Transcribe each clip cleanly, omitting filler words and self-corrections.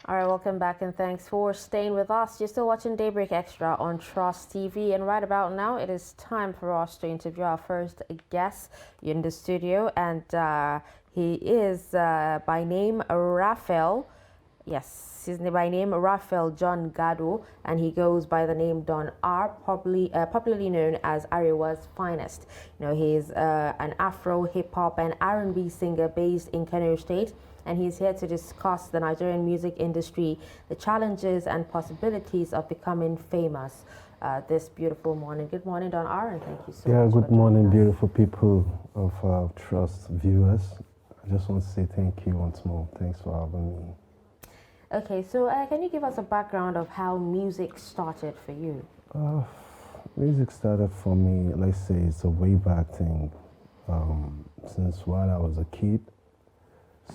All right, welcome back and thanks for staying with us. You're still watching Daybreak Extra on Trust TV, and right about now it is time for us to interview our first guest in the studio, and he is by name Raphael. Yes, his name by name Raphael John Gado, and he goes by the name Don R, popularly known as Arewa's finest. You know, he's an Afro, hip hop, and R&B singer based in Kano State, and he's here to discuss the Nigerian music industry, the challenges and possibilities of becoming famous. This beautiful morning. Good morning, Don R, and thank you so much. Yeah, for good joining morning, us. beautiful people of Trust viewers. I just want to say thank you once more. Thanks for having me. Okay, so can you give us a background of how music started for you? Music started for me, let's say it's a way back thing, since while I was a kid.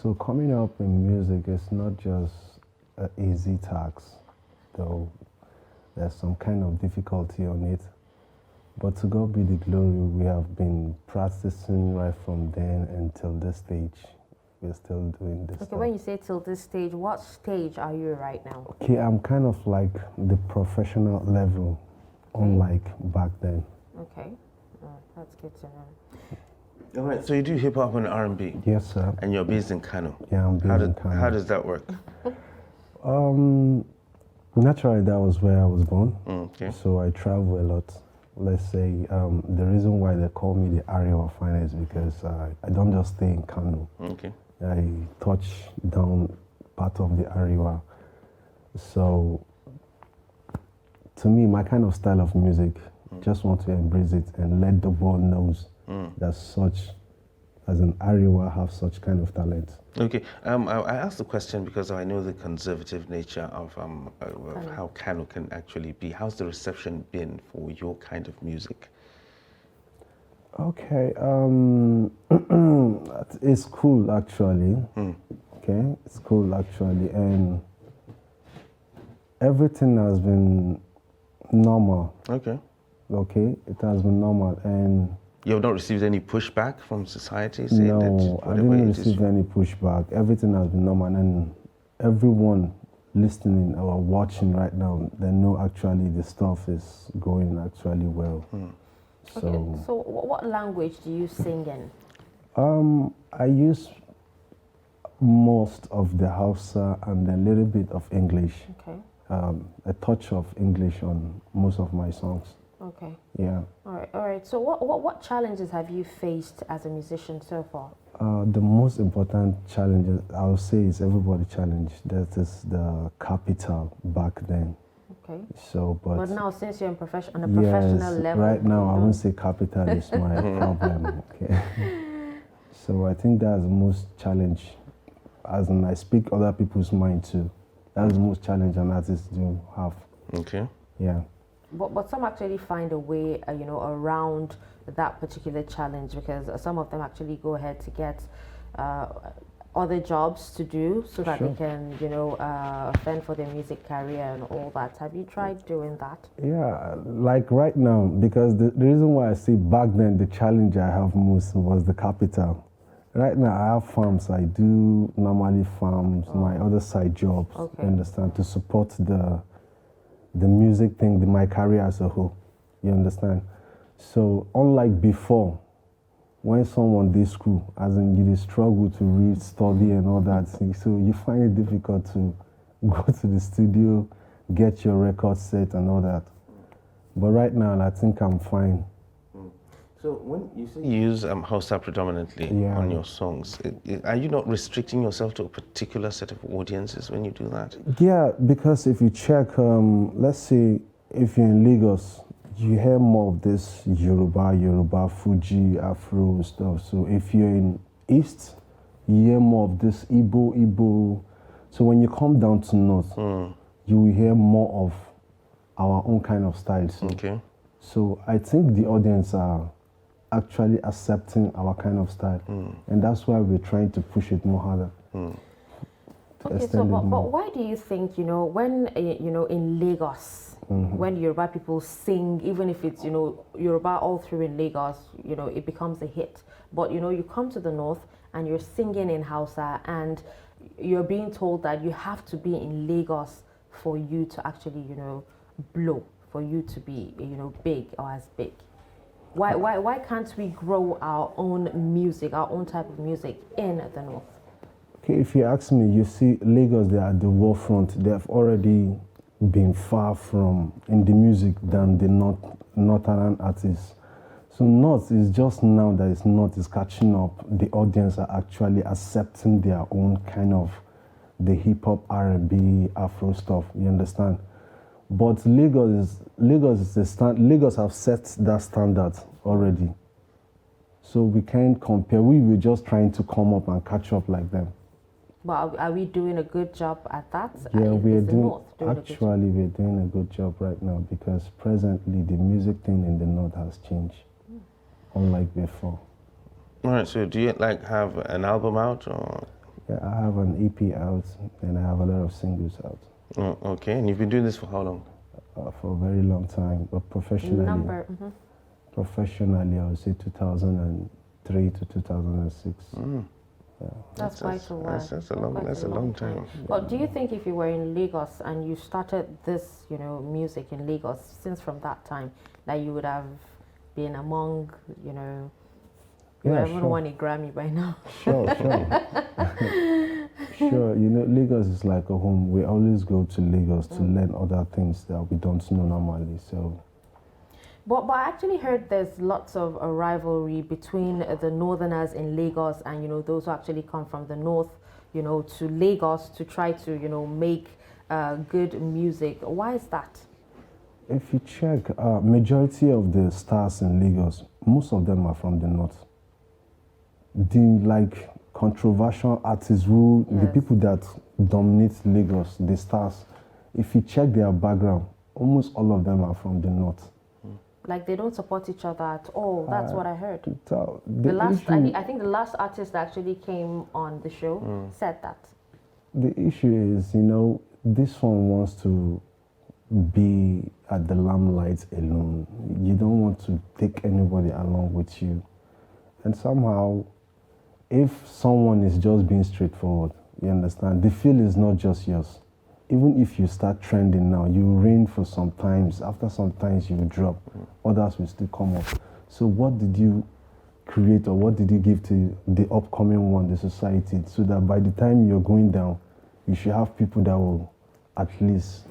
So coming up in music is not just an easy task, though there's some kind of difficulty on it. But to God be the glory, we have been practicing right from then until this stage. We're still doing this Okay, stuff. when you say till this stage, what stage are you right now? Okay, I'm kind of like the professional level, unlike back then. Okay, that's good to know. All right, so you do hip hop and R&B, Yes, sir. and you're based in Kano. Yeah, I'm How based in Kano. How does that work? Naturally, that was where I was born. Okay. So I travel a lot. Let's say the reason why they call me the Arewa finest is because I don't just stay in Kano. Okay. I touch down part of the Arewa. So to me, my kind of style of music, just want to embrace it and let the world knows that such as an Arewa have such kind of talent. Okay. I asked the question because I know the conservative nature of how Kano can actually be. How's the reception been for your kind of music? Okay, it's cool actually. Okay, it's cool actually, and everything has been normal. Okay. Okay, it has been normal, and You have not received any pushback from society saying that no, I whatever didn't it is. receive any pushback. Everything has been normal, and everyone listening or watching right now, they know actually the stuff is going actually well. Okay, so what language do you sing in? I use most of the Hausa and a little bit of English. Okay, A touch of English on most of my songs. okay. Yeah. All right. So what challenges have you faced as a musician so far? The most important challenge I would say is everybody challenge. That is the capital back then. Okay. So, But now, since you're on a professional yes, level, right now you I don't- won't say capital is my problem. Okay. So I think that's the most challenge. As in, I speak other people's mind too. That's the most challenge an artist do have. Okay. Yeah. But some actually find a way, around that particular challenge, because some of them actually go ahead to get other jobs to do so that they Sure. can, fend for their music career and all that. Have you tried doing that? Yeah, like right now, because the reason why I say back then the challenge I have most was the capital. Right now I have farms. I do normally farms, my other side jobs, Okay. you understand, to support the music thing, my career as a whole. You understand? So unlike before, when someone did school, as in you dey struggle to read, study and all that thing, so you find it difficult to go to the studio, get your record set and all that. But right now I think I'm fine. So when you say you use Hausa predominantly Yeah. on your songs, are you not restricting yourself to a particular set of audiences when you do that? Yeah, because if you check, let's say if you're in Lagos, you hear more of this Yoruba, Fuji, Afro stuff. So if you're in East, you hear more of this Igbo. So when you come down to North, you will hear more of our own kind of styles. Okay. So I think the audience are actually accepting our kind of style, and that's why we're trying to push it more harder. Okay, so but why do you think, when in Lagos, when Yoruba people sing, even if it's Yoruba all through in Lagos, it becomes a hit. But you come to the north and you're singing in Hausa, and you're being told that you have to be in Lagos for you to actually, blow, for you to be, big or as big. Why can't we grow our own music, our own type of music in the north? Okay, if you ask me, you see Lagos, they are at the forefront. They have already been far from in the music than the northern artists. So North is just now that it's North is catching up. The audience are actually accepting their own kind of the hip hop, R&B, Afro stuff. You understand? But Lagos is Lagos have set that standard already. So we can't compare. We were just trying to come up and catch up like them. But are we doing a good job at that? Yeah, we're doing actually we're doing a good job right now because presently the music thing in the north has changed, unlike before. All right. So do you have an album out or? Yeah, I have an EP out and I have a lot of singles out. Oh, okay. And you've been doing this for how long? For a very long time, but professionally. Professionally, I would say 2003 to 2006. Yeah. That's quite a while. That's a long time. But do you think if you were in Lagos and you started this, music in Lagos, since from that time, that you would have been among, you would have won a Grammy by now? Sure. Sure. Lagos is like a home. We always go to Lagos to learn other things that we don't know normally. So. But I actually heard there's lots of a rivalry between the northerners in Lagos and those who actually come from the north, to Lagos to try to make good music. Why is that? If you check, majority of the stars in Lagos, most of them are from the north. The controversial artists the people that dominate Lagos, the stars, if you check their background, almost all of them are from the north. Like they don't support each other at all. That's what I heard. I think the last artist that actually came on the show said that. The issue is, this one wants to be at the limelight alone. You don't want to take anybody along with you. And somehow, if someone is just being straightforward, you understand, the feel is not just yours. Even if you start trending now, you reign for some times. After some times, you drop. Others will still come up. So what did you create or what did you give to the upcoming one, the society, so that by the time you're going down, you should have people that will at least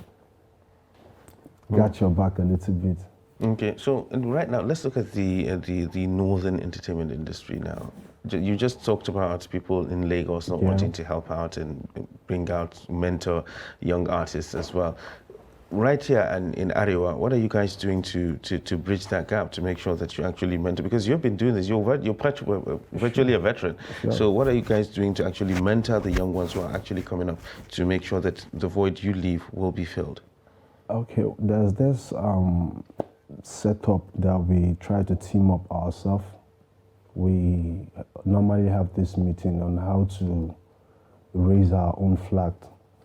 got your back a little bit. Okay, so right now, let's look at the northern entertainment industry now. You just talked about people in Lagos not wanting to help out and bring out, mentor young artists as well. Right here and in Arewa, what are you guys doing to bridge that gap, to make sure that you actually mentor? Because you've been doing this, you're virtually a veteran. Sure. So what are you guys doing to actually mentor the young ones who are actually coming up to make sure that the void you leave will be filled? Okay, there's this setup that we try to team up ourselves. We normally have this meeting on how to raise our own flag,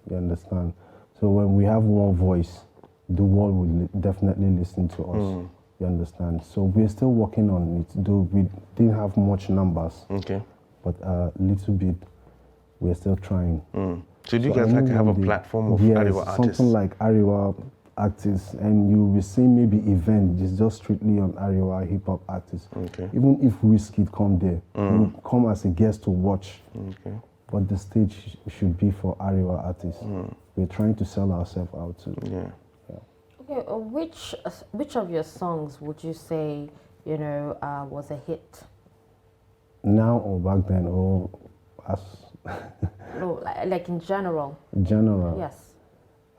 you understand? So when we have one voice, the world will definitely listen to us, you understand? So we're still working on it, though we didn't have much numbers, but a little bit, we're still trying. So do you guys have a platform of Arewa artists? Something like Arewa artists, and you will see maybe event just strictly on Arewa hip hop artists. Even if Wizkid come there, he will come as a guest to watch. But the stage should be for Arewa artists. We're trying to sell ourselves out too. Okay, which of your songs would you say was a hit? Now or back then, or as? No, like in general. General. Yes.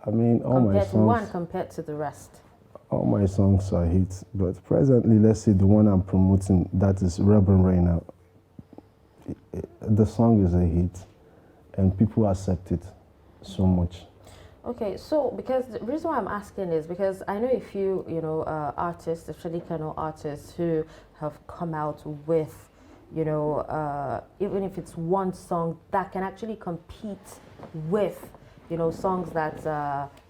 I mean, all my songs. Compared to the rest. All my songs are hits, but presently, let's say the one I'm promoting, that is Rebel Reina. The song is a hit, and people accept it so much. Okay, so because the reason why I'm asking is because I know a few, artists, especially Kano artists, who have come out with, even if it's one song that can actually compete with songs that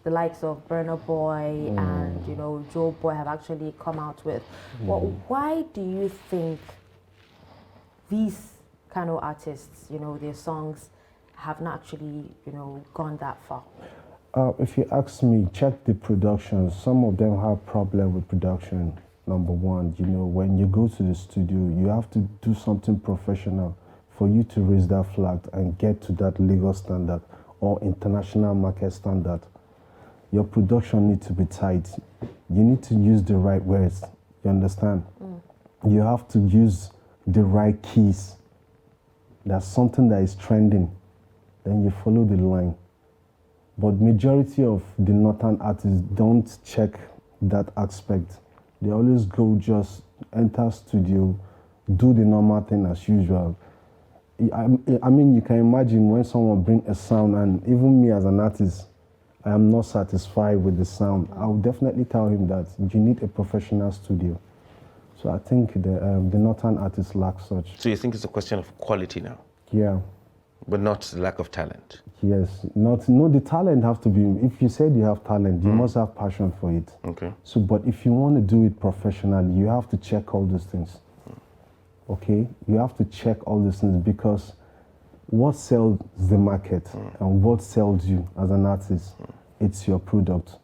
the likes of Burna Boy and, Joe Boy have actually come out with. Well, why do you think these kind of artists, their songs have not actually, gone that far? If you ask me, check the production. Some of them have problem with production. Number one, when you go to the studio, you have to do something professional for you to raise that flag and get to that Lagos standard or international market standard. Your production needs to be tight. You need to use the right words. You understand? You have to use the right keys. That's something that is trending. Then you follow the line. But majority of the northern artists don't check that aspect. They always go just enter studio, do the normal thing as usual. I mean, you can imagine when someone bring a sound, and even me as an artist, I am not satisfied with the sound. I will definitely tell him that you need a professional studio. So I think the northern artists lack such. So you think it's a question of quality now? Yeah. But not lack of talent? Yes. The talent have to be, if you said you have talent, you must have passion for it. Okay. So, but if you want to do it professionally, you have to check all those things. Okay? You have to check all these things, because what sells the market and what sells you as an artist, it's your product.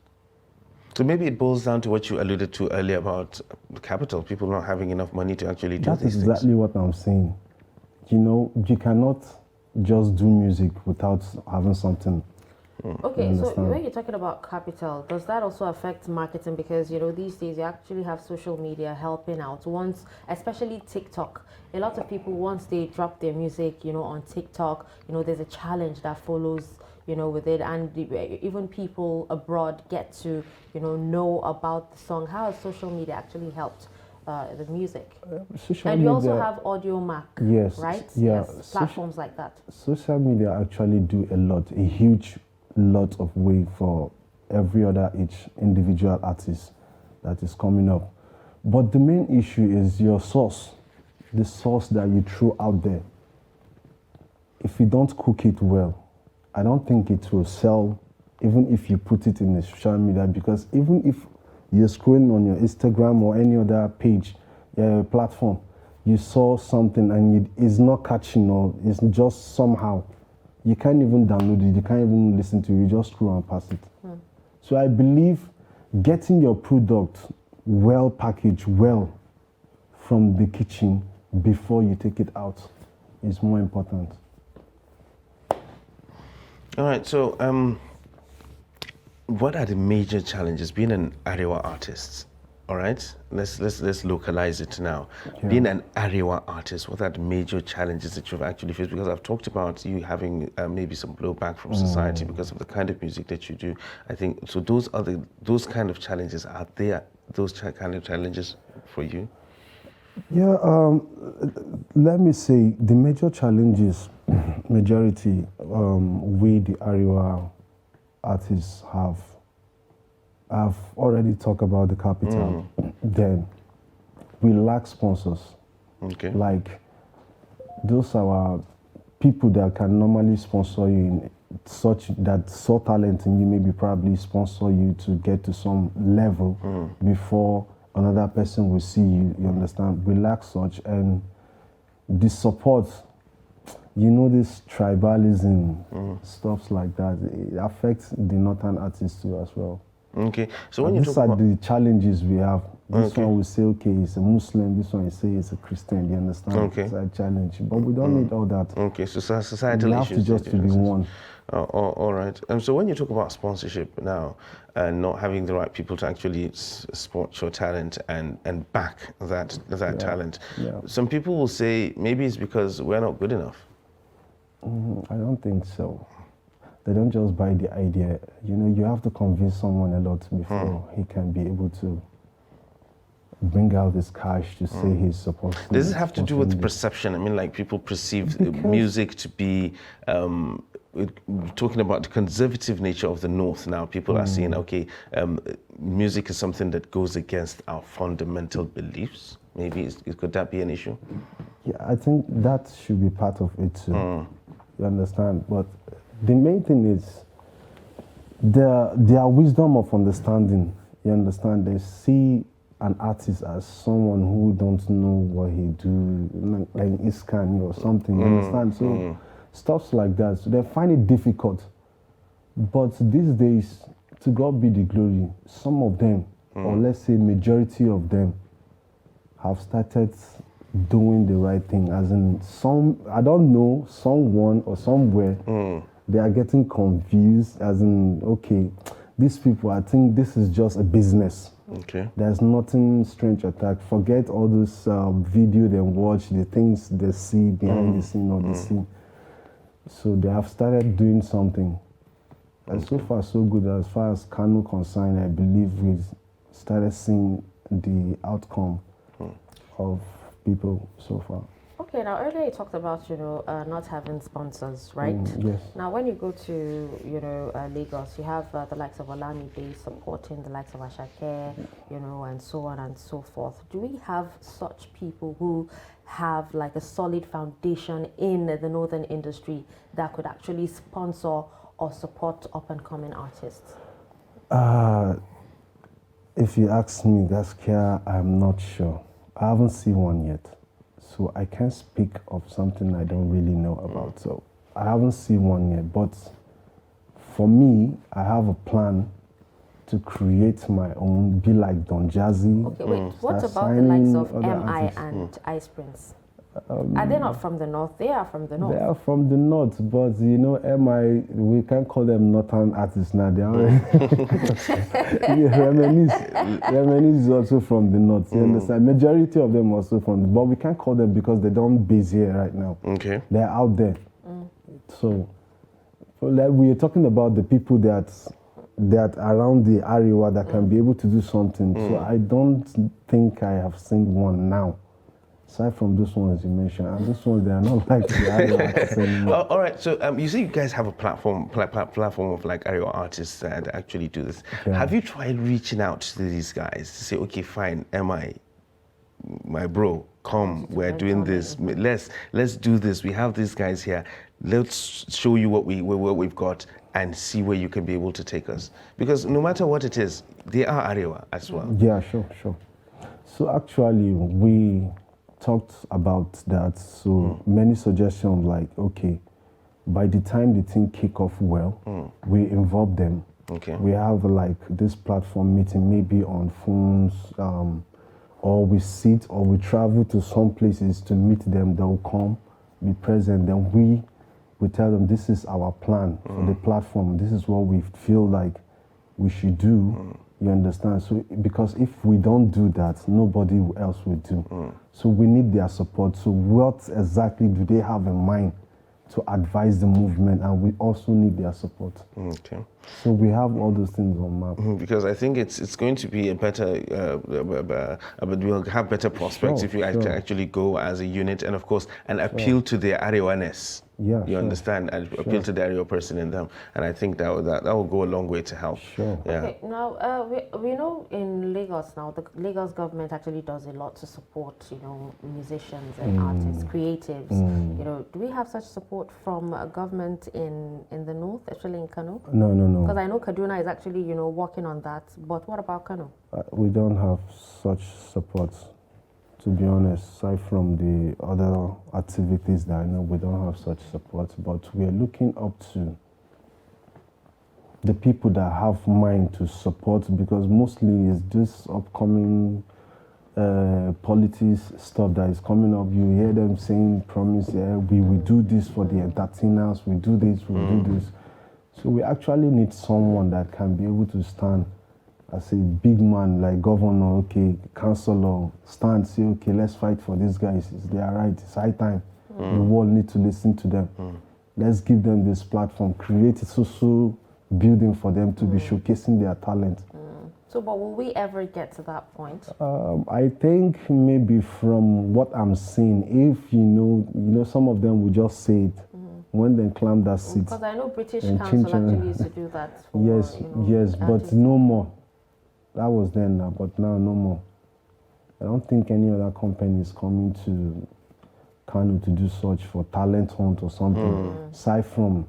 So maybe it boils down to what you alluded to earlier about the capital, people not having enough money to actually do these things. That's exactly what I'm saying. You cannot just do music without having something. Okay, so when you're talking about capital, does that also affect marketing? Because, these days you actually have social media helping out. Once, especially TikTok, a lot of people, once they drop their music, on TikTok, there's a challenge that follows, with it. And even people abroad get to, know about the song. How has social media actually helped the music? And you also have Audio Mac, yes, right? Yeah, yes, platforms like that. Social media actually do a huge lot of way for each individual artist that is coming up. But the main issue is your source, the source that you throw out there. If you don't cook it well, I don't think it will sell, even if you put it in the social media, because even if you're scrolling on your Instagram or any other page, platform, you saw something and it is not catching, or it's just somehow, you can't even download it, you can't even listen to it, you just scroll and pass it. So I believe getting your product well packaged, well from the kitchen before you take it out is more important. All right, so what are the major challenges being an Arewa artist? All right, let's localize it now. Yeah. Being an Arewa artist, what are the major challenges that you've actually faced? Because I've talked about you having maybe some blowback from society because of the kind of music that you do. I think so. Those kind of challenges, are there those kind of challenges for you? Yeah. Let me say the major challenges, majority we the Arewa artists have. I've already talked about the capital. Then we lack sponsors. Okay. Like those are our people that can normally sponsor you in such that saw talent in you, maybe probably sponsor you to get to some level before another person will see you. You understand? We lack such, and the support. This tribalism, stuff like that, it affects the northern artists too as well. Okay, so when you these are the challenges we have. This one will say, okay, it's a Muslim. This one will say it's a Christian. You understand? Okay. It's a challenge, but we don't need all that. Okay, so societal issues. We have to just be one. All right. So when you talk about sponsorship now, and not having the right people to actually support your talent and back that talent, some people will say maybe it's because we're not good enough. I don't think so. They don't just buy the idea. You have to convince someone a lot before he can be able to bring out his cash to say he's supposed to. Does it have to do with perception? I mean, like people perceive music to be, talking about the conservative nature of the North now, people are saying, okay, music is something that goes against our fundamental beliefs. Maybe, could that be an issue? Yeah, I think that should be part of it too. You understand? But the main thing is their wisdom of understanding. You understand? They see an artist as someone who don't know what he do, like Iskani or something. You understand? So stuffs like that. So they find it difficult. But these days, to God be the glory, some of them, or let's say majority of them, have started doing the right thing. As in some, I don't know, someone or somewhere, they are getting confused. As in, okay, these people, I think this is just a business. Okay. There's nothing strange attack. Forget all those video they watch, the things they see behind the scene or the scene. So they have started doing something. And so far, so good. As far as Kano concerned, I believe we started seeing the outcome of people so far. Okay, now earlier you talked about, not having sponsors, right? Yes. Now when you go to, Lagos, you have the likes of Olamide supporting the likes of Ashake, and so on and so forth. Do we have such people who have like a solid foundation in the northern industry that could actually sponsor or support up-and-coming artists? If you ask me, Gaskia, I'm not sure. I haven't seen one yet. So I can't speak of something I don't really know about. So I haven't seen one yet. But for me, I have a plan to create my own, be like Don Jazzy. Okay, wait, what start about the likes signing of other MI artists. and Ice Prince? Are they not from the north? They are from the north. They are from the north, but MI, we can't call them northern artists now. They are Reminisce is also from the north. You understand? Majority of them also from, but we can't call them because they don't base here right now. Okay. They're out there. So, like we are talking about the people that around the area that can be able to do something. So I don't think I have seen one now. Aside from those ones you mentioned, and those ones they are not like the area artists anymore. All right. So you say you guys have a platform of like area artists that actually do this. Yeah. Have you tried reaching out to these guys to say, okay, fine, MI, my bro, come, we're doing this. Let's do this. We have these guys here. Let's show you what we've got and see where you can be able to take us. Because no matter what it is, they are Arewa as well. Yeah, sure. So actually, we talked about that. So many suggestions like, okay, by the time the thing kick off well, we involve them. Okay. We have like this platform meeting maybe on phones, or we sit or we travel to some places to meet them. They'll come, be present. Then we tell them this is our plan for the platform. This is what we feel like we should do. You understand? So because if we don't do that, nobody else will do. So we need their support. So what exactly do they have in mind to advise the movement? And we also need their support. Okay. So we have all those things on map. Because I think it's going to be a better, but we'll have better prospects if you actually go as a unit and of course and appeal to their Arewaness. Yeah, you understand, and appeal to the area person in them, and I think that will go a long way to help. Sure. Yeah. Okay, now we know in Lagos now the Lagos government actually does a lot to support musicians and artists, creatives. Do we have such support from government in the north, especially in Kano? No. Because I know Kaduna is actually working on that. But what about Kano? We don't have such support. To be honest, aside from the other activities that I know, we don't have such support, but we are looking up to the people that have mind to support, because mostly it's this upcoming politics stuff that is coming up. You hear them saying, promise, we will do this for the entertainers, we do this, we do this. So we actually need someone that can be able to stand as a big man like governor, okay, councillor, stand, say, okay, let's fight for these guys. It's their right. It's high time. The world need to listen to them. Let's give them this platform, create a social building for them to be showcasing their talent. So, but will we ever get to that point? I think maybe from what I'm seeing, if some of them will just say it when they climb that seat. Because I know British Council actually used to do that. For, yes, but no more. That was then, but now no more. I don't think any other company is coming to Kano to do such for talent hunt or something. Aside from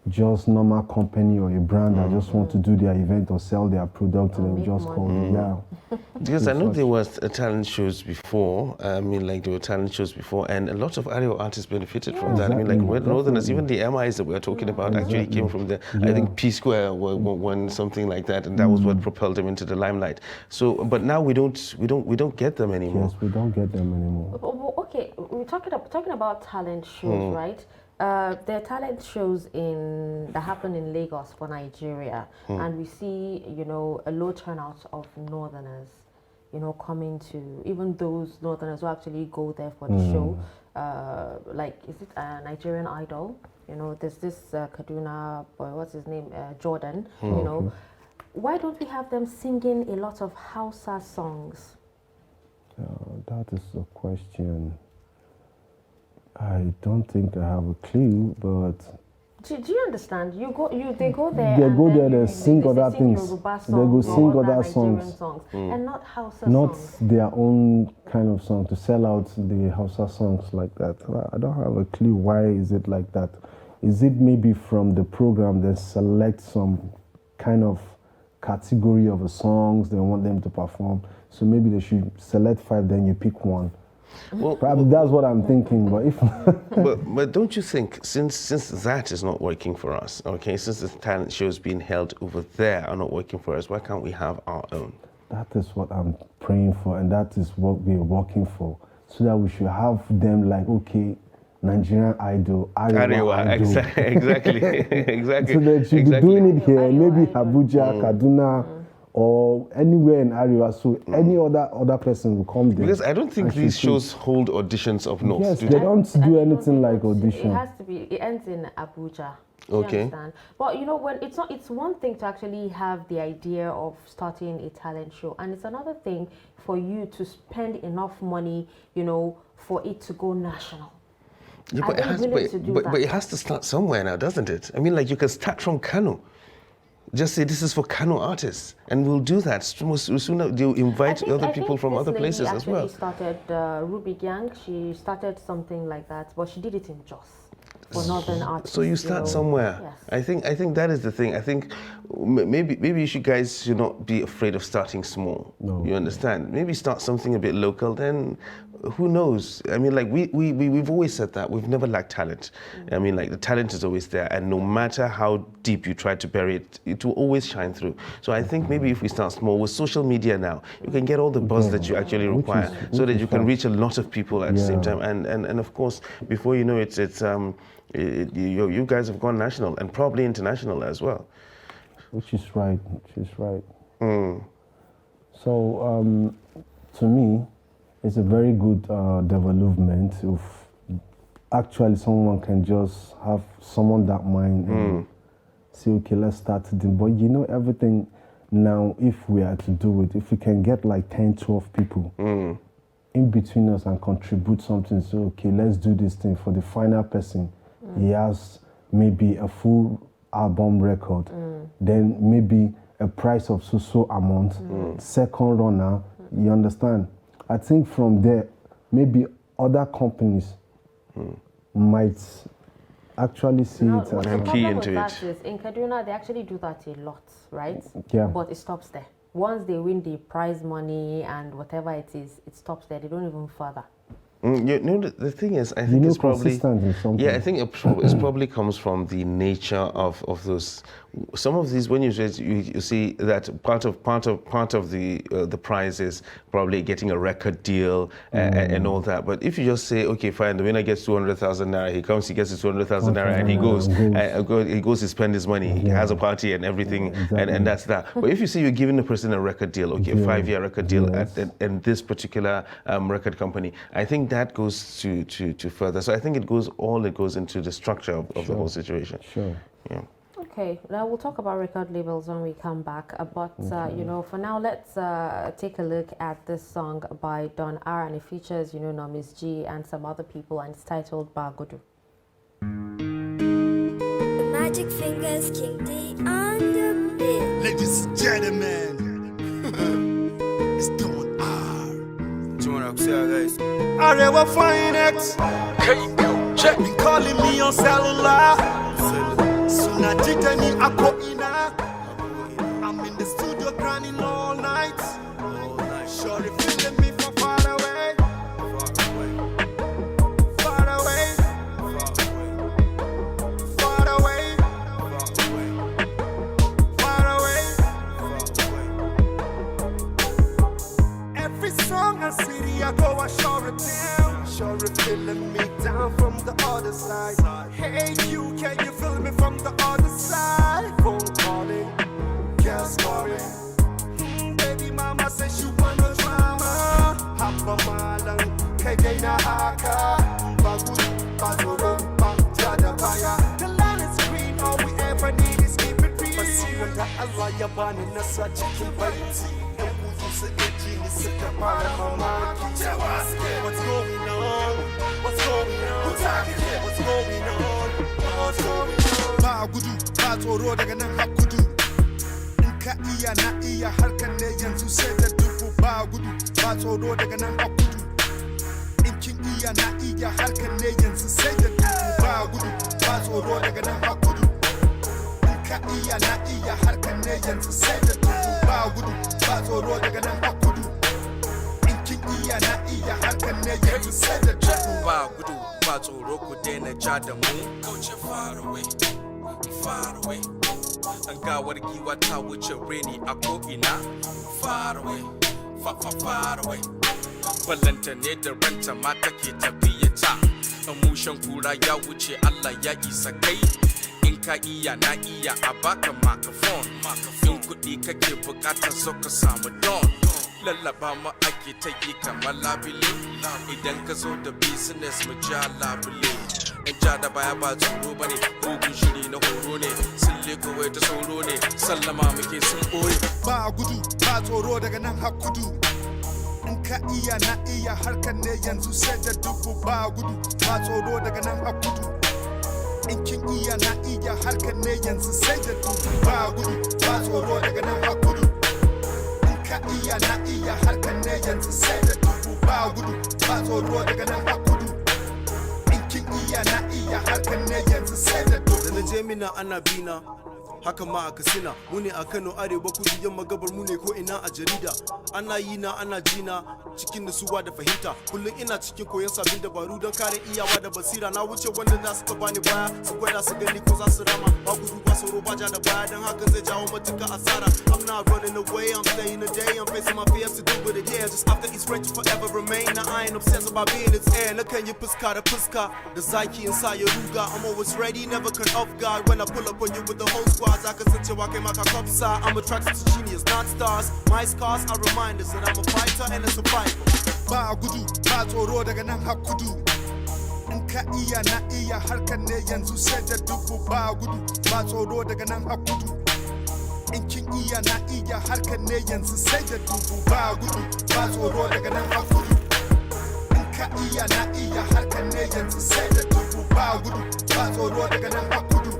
just normal company or a brand that just want to do their event or sell their product, they will just call you. Yeah. Because I know there was talent shows before. I mean, like there were talent shows before, and a lot of Arewa artists benefited from that. I mean, like Northerners, even the MIs that we are talking about actually came from there. I think P Square won something like that, and that was what propelled them into the limelight. So, but now we don't get them anymore. Yes, we don't get them anymore. Okay, we're talking about talent shows, right? There are talent shows that happen in Lagos for Nigeria, and we see, a low turnout of Northerners, coming to, even those Northerners who actually go there for the show. Like, is it Nigerian Idol? There's this Kaduna boy, what's his name? Jordan. Why don't we have them singing a lot of Hausa songs? That is a question. I don't think I have a clue, but do you understand? They go there. They go there. They sing other things. They go sing other songs, and not Hausa not songs. their own kind of song to sell out the Hausa songs like that. I don't have a clue. Why is it like that? Is it maybe from the program they select some kind of category of the songs they want them to perform? So maybe they should select 5, then you pick one. Well, probably that's what I'm thinking. But if but don't you think since that is not working for us, okay, since the talent shows being held over there are not working for us, why can't we have our own? That is what I'm praying for, and that is what we're working for, so that we should have them like, okay, Nigerian Idol, Arewa Idol. Exactly, exactly. So they should be doing it here, maybe Abuja, Kaduna, or anywhere in Arewa, so any other person will come there. Because I don't think these shows hold auditions up north. Yes, they don't do anything like audition. It has to be. It ends in Abuja. Okay. You understand? But when it's one thing to actually have the idea of starting a talent show, and it's another thing for you to spend enough money, for it to go national. Yeah, but it has to start somewhere now, doesn't it? I mean, like you can start from Kano. Just say this is for Kano artists, and we'll do that. Sooner they'll invite other people from other places as well. She started Ruby Gang. She started something like that, but she did it in Jos for Northern artists. So you start somewhere. Yes. I think that is the thing. I think maybe you guys should not be afraid of starting small. No. You understand? Maybe start something a bit local. Then who knows? I mean, like we've always said that we've never lacked talent. I mean, like the talent is always there, and no matter how deep you try to bury it, it will always shine through. So I think maybe if we start small with social media now, you can get all the buzz that you actually require, so that you can reach a lot of people at the same time. And of course, before you know it, you guys have gone national and probably international as well. Which is right. So to me, it's a very good development if actually someone can just have someone that mind and say, okay, let's start it. But everything now, if we are to do it, if we can get like 10, 12 people in between us and contribute something, so okay, let's do this thing for the final person. He has maybe a full album record, then maybe a price of so amount, second runner, you understand? I think from there, maybe other companies might actually see it as and key into it. In Kaduna, they actually do that a lot, right? Yeah. But it stops there. Once they win the prize money and whatever it is, it stops there. They don't even further. The thing is, I think it's probably I think it probably comes from the nature of those. Some of these, when you see that part of the prize is probably getting a record deal and all that. But if you just say, okay, fine, the winner gets 200,000 naira, he comes, he gets his 200,000 naira, and he goes to spend his money, he has a party and everything, and that's that. But if you say you're giving the person a record deal, okay, a 5-year record deal at this particular record company, I think that goes to further. So I think it goes into the structure of the whole situation. Sure. Yeah. Okay, now we'll talk about record labels when we come back. But for now, let's take a look at this song by Don R, and it features Nomis G and some other people, and it's titled Bagudu. Magic Fingers, King D on the beat. Ladies and gentlemen, it's Don R. Tune up, guys. Arewa Finex. Hey, yo, check. Been calling me on cellular. Sunajitani ako ina. I'm in the studio grinding all night. Sure you feeling me from far away. Far away. Far away. Far away. Every song I see, I go, I shore it down. Sure you feeling me down from the other side. Hey you, can you feel me from the other side? Phone calling, girls calling. Baby mama says she wanna drama. Hop on my lung, KJ na haka. Bagu, bazoro, jada baya. The line is green, all we ever need is keep it real. Basira da Allah ya bani na sa cikin baiti. Yan kudu su eji ni suka fara mamaki. What's going on? What's going on? What's going on? What's going on? Ba gudu, ba tsoro daga nan har kudu. In ka iya na iya harkar ne yanzu sai da dubu. Ba gudu, ba tsoro daga nan har kudu. In kin iya na iya harkar ne yanzu sai da dubu. Ba gudu, ba tsoro daga nan har kudu. In ka iya na iya harkar ne yanzu sai da dubu. Ba gudu, ba tsoro daga nan har kudu. In kin iya na iya harkar ne yanzu sai da dubu. Ba gudu, ba tsoro ku daina ja da mu. Kauce far away, far away. An gawar giwa ta wuce reni a ko'ina. Far away, far away. Ballanta ne da ranta ma take tafiya ta. Mushen kura ya wuce Allah ya isa kai. In ka iya na iya a baka microphone. In kuɗi kake bukatar so ka samu don. Lallaba ma ake ta yi kamar labile. Idan ka zo da business mu ja labule. In ja da baya ba tsoro bane, bugun shiri na horo ne. Sun leko wai ta tsoro ne, sallama muke sun ɓoye. Ba gudu, ba tsoro daga nan har kudu. In ka iya na iya harkar ne yanzu sai da dubu. Ba gudu, ba tsoro daga nan har kudu. In kin iya na iya harkar ne yanzu sai da dubu. Ba gudu, ba tsoro daga nan har kudu. In ka iya na iya harkar ne yanzu sai da dubu. Ba gudu, ba tsoro daga nan har kudu. In kin iya na iya harkar ne yanzu sai da dubu. Da na je mina ana bina haka ma a Katsina, mu ne a Kano arewa kudu yamma gabar mu ne ko ina a jarida. Ana yi na ana jina cikin nasuwa da fahimta. Kullum ina cikin koyon sabbin dabaru don kare iyawa da basira. Na wuce wanda za su bani baya su gwada su gani ko za su rama. Ba gudu ba sauro ba ja da baya don haka zai jawo matuka asara. I'm not running away, I'm staying a day. I'm facing my fears to do with it, yeah. Just after it's ready to forever remain. Now I ain't obsessed about being its air. Na kan yi fuska da fuska da zaki inside your ruga. I'm always ready, never cut off guard. When I pull up on you with the whole squad, I can sense I came maka kopsa. I'm attracted to genius, not stars. My scars are reminders that I'm a fighter and a survivor. Ba gudu, ba tsoro daga nan har kudu. In ka iya na iya harkar ne yanzu sai da dubu. Ba gudu, ba tsoro daga nan har kudu. In kin iya na iya harkar ne yanzu sai da dubu. Ba gudu, ba tsoro daga nan har kudu. In ka iya na iya harkar ne yanzu sai da dubu. Ba gudu, ba tsoro daga nan har kudu.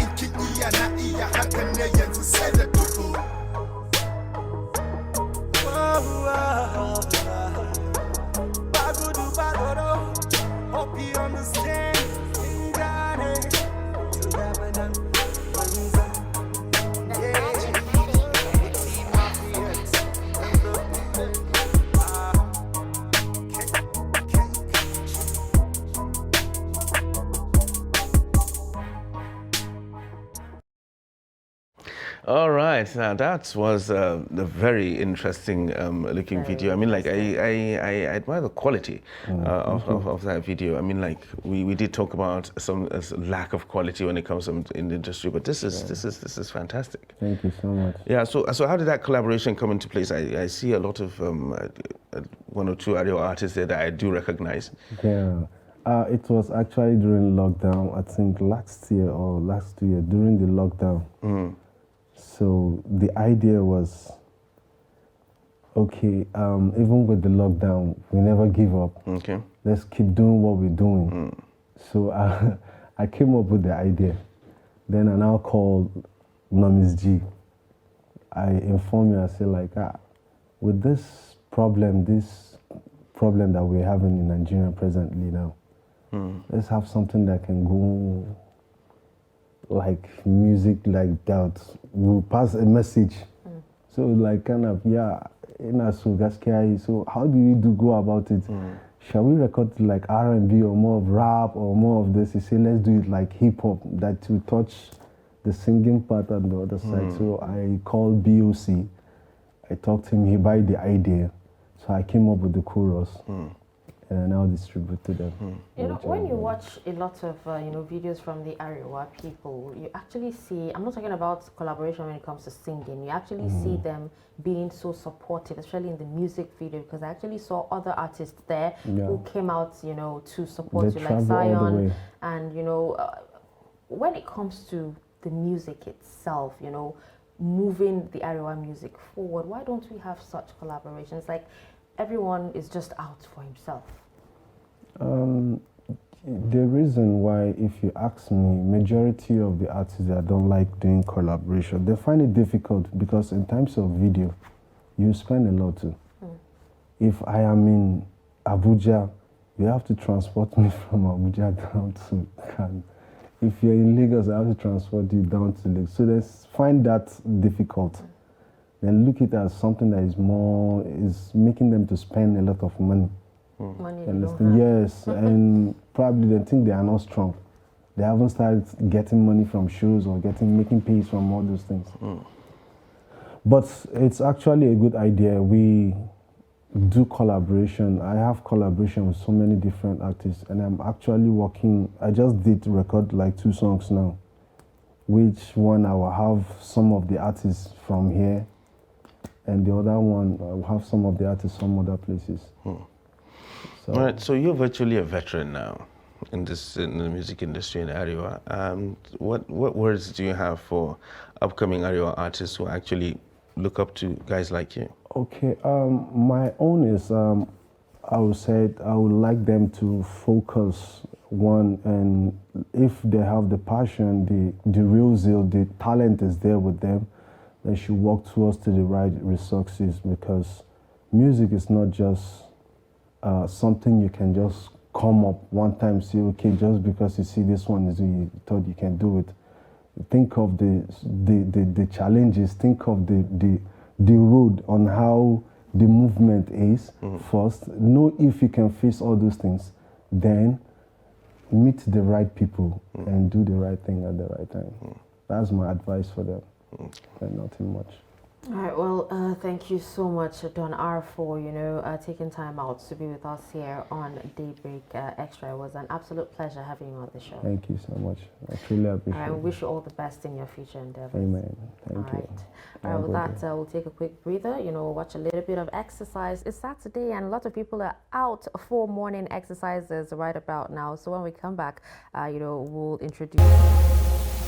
In kin iya na iya harkar ne yanzu sai da dubu. Bagudu badoro, hope you understand. Ingane, Lebanon, Wanza, yeah. Team Mafias, and the All right, now that was a very interesting looking video. I mean, like I admire the quality of that video. I mean, like we did talk about some lack of quality when it comes in the industry, but this is fantastic. Thank you so much. Yeah. So how did that collaboration come into place? I see a lot of one or two audio artists there that I do recognize. Yeah. It was actually during lockdown. I think last year or last 2 years during the lockdown. So the idea was, okay, even with the lockdown, we never give up. Okay. Let's keep doing what we're doing. So I came up with the idea. Then I now called Nomis G. I informed you, I said like, with this problem that we're having in Nigeria presently now, let's have something that can go like music like that will pass a message. So like kind of so how do you go about it? Shall we record like R&B or more of rap or more of this? He said, let's do it like hip hop that will touch the singing part on the other side. So I called BOC. I talked to him, he buy the idea. So I came up with the chorus and I now distributed them. You know, when you watch a lot of videos from the Arewa people, you actually see, I'm not talking about collaboration when it comes to singing, you actually see them being so supportive, especially in the music video, because I actually saw other artists there who came out, to support They you, like travel all the Zion. way. And, when it comes to the music itself, moving the Arewa music forward, why don't we have such collaborations? Like, everyone is just out for himself. The reason why, if you ask me, majority of the artists that don't like doing collaboration, they find it difficult because in terms of video, you spend a lot too. If I am in Abuja, you have to transport me from Abuja down to Kano. If you're in Lagos, I have to transport you down to Lagos. So they find that difficult. Then look at it as something that is making them to spend a lot of money. Money Understand? Yes, and probably they think they are not strong. They haven't started getting money from shows or making pays from all those things. But it's actually a good idea. We do collaboration. I have collaboration with so many different artists, and I'm actually working. I just did record like 2 songs now. Which one I will have some of the artists from here, and the other one I will have some of the artists from other places. So, All right, so you're virtually a veteran now in the music industry in Arewa. What words do you have for upcoming Arewa artists who actually look up to guys like you? Okay, my own is I would say I would like them to focus one, and if they have the passion, the real zeal, the talent is there with them, they should work towards to the right resources, because music is not just something you can just come up one time, say, okay, just because you see this one is you thought you can do it. Think of the challenges, think of the road on how the movement is first. Know if you can face all those things, then meet the right people and do the right thing at the right time. That's my advice for them, and nothing much. All right, well, thank you so much, Don R, for, taking time out to be with us here on Daybreak Extra. It was an absolute pleasure having you on the show. Thank you so much. I truly appreciate it. I wish you all the best in your future endeavors. Amen. Thank you. All right, with that, we'll take a quick breather, watch a little bit of exercise. It's Saturday, and a lot of people are out for morning exercises right about now. So when we come back, we'll introduce